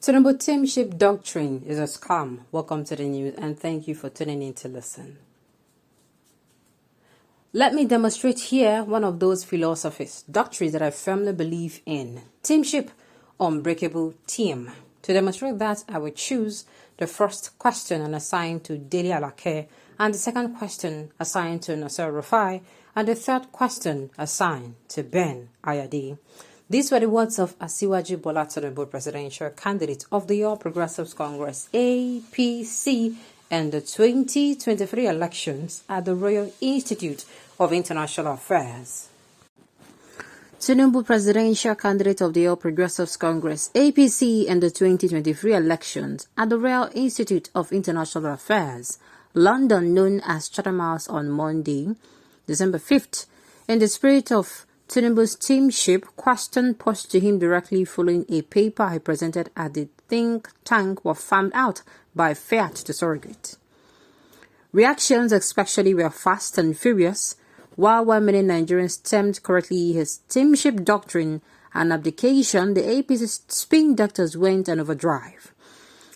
Tinubu Teamship Doctrine is a scam. Welcome to the news and thank you for tuning in to listen. Let me demonstrate here one of those philosophies, doctrines that I firmly believe in. Teamship, unbreakable team. To demonstrate that, I will choose the first question and assign to Dele Alake, and the second question assigned to Nasser Rufai, and the third question assigned to Ben Ayadi. These were the words of Asiwaju Bola Tinubu, presidential candidate of the All Progressives Congress (APC) and the 2023 elections at the Royal Institute of International Affairs. Tinubu, presidential candidate of the All Progressives Congress (APC) and the 2023 elections at the Royal Institute of International Affairs, London, known as Chatham House, on Monday, December 5th, in the spirit of Tinubu's Teamship, question posed to him directly following a paper he presented at the think tank were farmed out by Fiat to surrogate. Reactions especially were fast and furious, while many Nigerians termed correctly his Teamship doctrine an abdication, the APC spin doctors went on overdrive.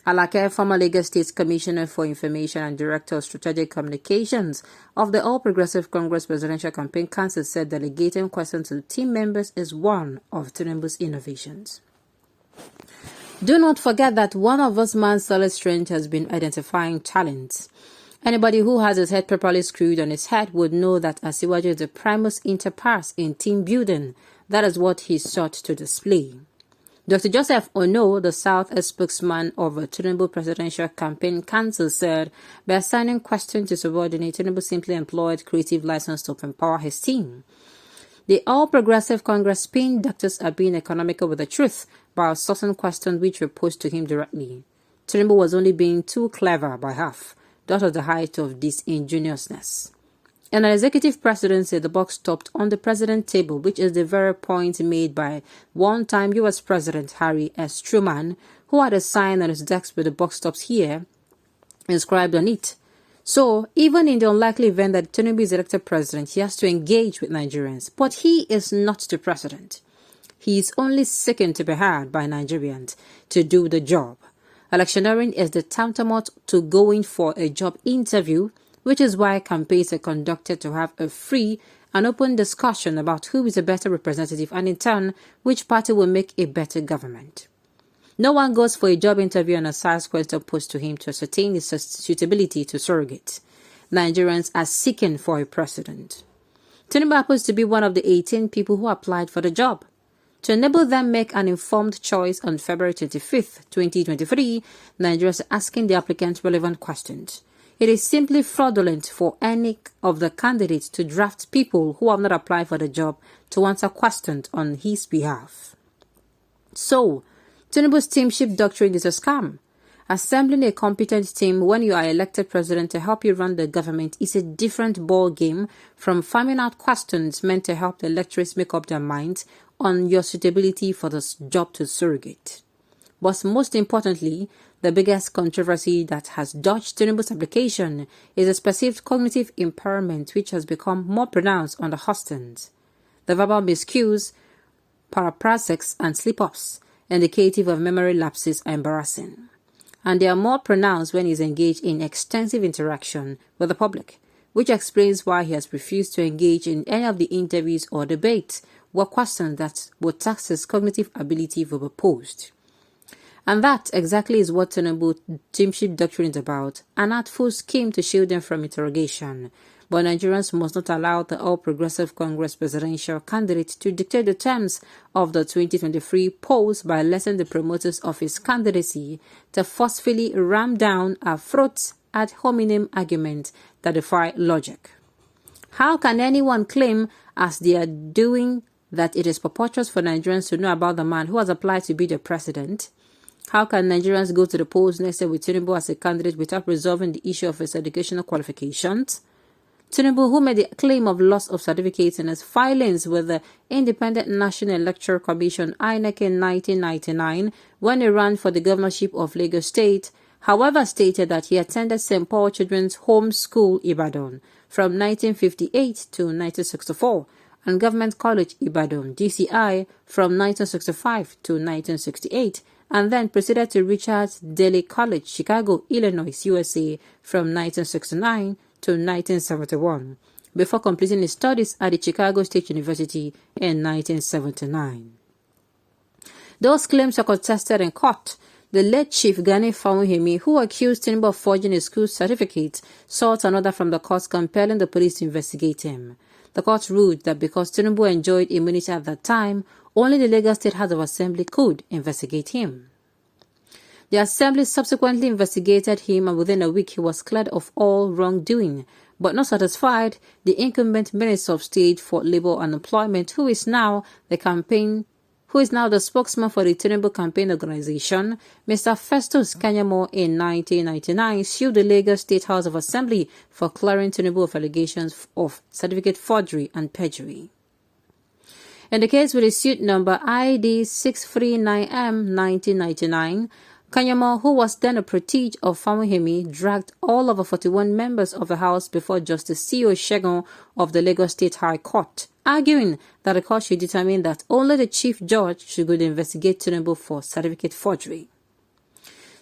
Alake, former Lagos State Commissioner for Information and Director of Strategic Communications of the All Progressive Congress Presidential Campaign Council, said delegating questions to team members is one of Tinubu's innovations. Do not forget that one of us man's solid strength has been identifying talent. Anybody who has his head properly screwed on his head would know that Asiwaju is the primus inter pares in team building. That is what he sought to display. Dr. Joseph Ono, the South spokesman of the Tinubu Presidential Campaign Council, said by assigning questions to subordinate, Tinubu simply employed creative license to empower his team. The All Progressive Congress spin doctors are being economical with the truth by outsourcing questions which were posed to him directly. Tinubu was only being too clever by half. That was the height of disingenuousness. In an executive presidency, the buck stopped on the president table, which is the very point made by one-time U.S. President Harry S. Truman, who had a sign on his desk with the buck stops here inscribed on it. So, even in the unlikely event that Tinubu is elected president, he has to engage with Nigerians. But he is not the president. He is only seeking to be hired by Nigerians to do the job. Electioneering is the tantamount to going for a job interview, which is why campaigns are conducted to have a free and open discussion about who is a better representative and in turn, which party will make a better government. No one goes for a job interview and assigns questions posed to him to ascertain his suitability to surrogate. Nigerians are seeking for a president. Tinubu happens to be one of the 18 people who applied for the job. To enable them make an informed choice on February 25th, 2023, Nigerians are asking the applicants relevant questions. It is simply fraudulent for any of the candidates to draft people who have not applied for the job to answer questions on his behalf. So, Tinubu's Teamship doctrine is a scam. Assembling a competent team when you are elected president to help you run the government is a different ball game from farming out questions meant to help the electorates make up their minds on your suitability for this job to surrogate. But most importantly, the biggest controversy that has dodged Tinubu's application is a perceived cognitive impairment which has become more pronounced on the hustings. The verbal miscues, paraprasics, and slip-ups, indicative of memory lapses, are embarrassing. And they are more pronounced when he is engaged in extensive interaction with the public, which explains why he has refused to engage in any of the interviews or debates where questions that would tax his cognitive ability were posed. And that exactly is what Tinubu Teamship doctrine is about, an artful scheme to shield them from interrogation. But Nigerians must not allow the All Progressive Congress presidential candidate to dictate the terms of the 2023 polls by letting the promoters of his candidacy to forcefully ram down a fraught ad hominem argument that defy logic. How can anyone claim, as they are doing, that it is preposterous for Nigerians to know about the man who has applied to be the president? How can Nigerians go to the polls next year with Tinubu as a candidate without resolving the issue of his educational qualifications? Tinubu, who made the claim of loss of certificates in his filings with the Independent National Electoral Commission (INEC) in 1999 when he ran for the governorship of Lagos State, however, stated that he attended St. Paul Children's Home School, Ibadan, from 1958 to 1964 and Government College, Ibadan, DCI, from 1965 to 1968, and then proceeded to Richard Daley College, Chicago, Illinois, USA from 1969 to 1971, before completing his studies at the Chicago State University in 1979. Those claims are contested in court. The late Chief Gani Famuhimi, who accused Tinubu of forging his school certificate, sought an order from the court compelling the police to investigate him. The court ruled that because Tinubu enjoyed immunity at that time, only the Lagos State House of Assembly could investigate him. The Assembly subsequently investigated him, and within a week he was cleared of all wrongdoing. But not satisfied, the incumbent Minister of State for Labour and Employment, who is now the spokesman for the Tinubu campaign organization, Mr. Festus Kanyamo, in 1999 sued the Lagos State House of Assembly for clearing Tinubu of allegations of certificate forgery and perjury. In the case with the suit number ID 639M 1999, Kanyamo, who was then a protege of Famuhimi, dragged all over 41 members of the House before Justice C.O. Sçam of the Lagos State High Court, arguing that the court should determine that only the chief judge should go to investigate Tinubu for certificate forgery.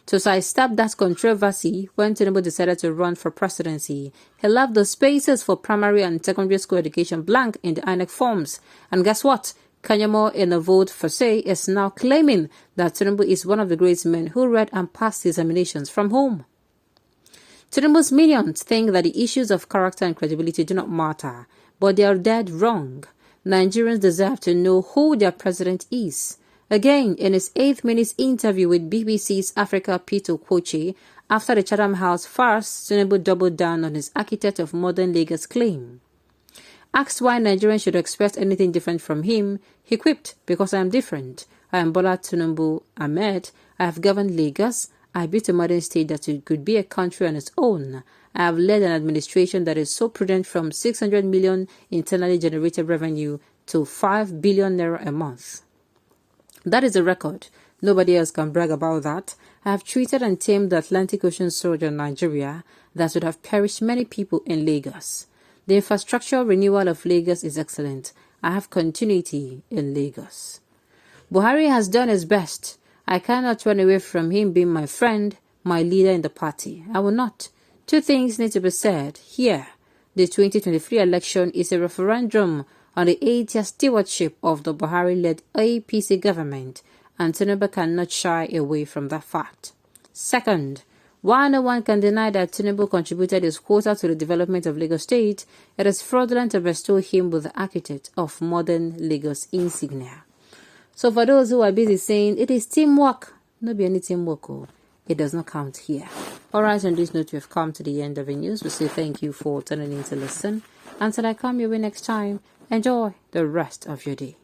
To sidestep that controversy, when Tinubu decided to run for presidency, he left the spaces for primary and secondary school education blank in the INEC forms. And guess what? Kanyamo, in a vote for say, is now claiming that Tinubu is one of the great men who read and passed the examinations from home. Tinubu's minions think that the issues of character and credibility do not matter, but they are dead wrong. Nigerians deserve to know who their president is. Again, in his 8-minute interview with BBC's Africa Peter Kwoche, after the Chatham House farce, Tinubu doubled down on his architect of modern Lagos claim. Asked why Nigerians should expect anything different from him, he quipped, "Because I am different. I am Bola Tinubu Ahmed. I have governed Lagos. I built a modern state that it could be a country on its own. I have led an administration that is so prudent, from 600 million internally generated revenue to 5 billion naira a month." That is a record. Nobody else can brag about that. I have treated and tamed the Atlantic Ocean surge on Nigeria that would have perished many people in Lagos. The infrastructural renewal of Lagos is excellent. I have continuity in Lagos. Buhari has done his best. I cannot run away from him being my friend, my leader in the party. I will not. Two things need to be said here. The 2023 election is a referendum on the 8-year stewardship of the Buhari-led APC government, and Tinubu cannot shy away from that fact. Second, while no one can deny that Tinubu contributed his quota to the development of Lagos State, it is fraudulent to bestow him with the architect of modern Lagos insignia. So for those who are busy saying it is teamwork, no be any teamwork, it does not count here. Alright, on this note, we have come to the end of the news. We say thank you for turning in to listen. Until I come your way next time, enjoy the rest of your day.